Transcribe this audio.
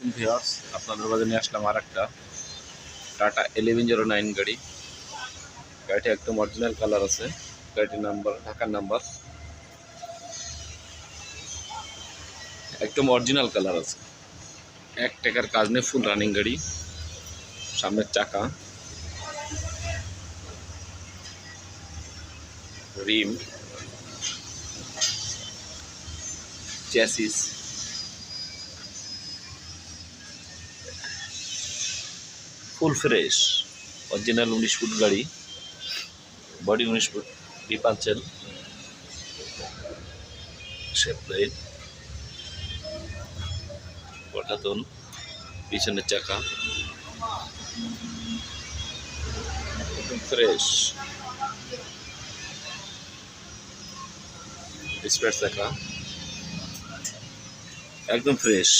আসসালামাইকুম ভিউয়ার্স, আপনাদের মাঝে নিয়ে আসলাম আর একটা টাটা 1109 গাড়ি। গাড়িটা একদম অরিজিনাল কালার আছে। গাড়িটির নাম্বার ঢাকার নাম্বার, একদম অরিজিনাল কালার আছে। এক টাকার কাজ নেই, ফুল রানিং গাড়ি। সামনের চাকা, rim, chassis full fresh, original 19 foot গাড়ি, বডি 19 ফুট, ডিপাঞ্চেল, শেপ লাইট, পটাতন, পিছনের চাকা একদম ফ্রেশ, স্পেয়ার চাকা একদম ফ্রেশ।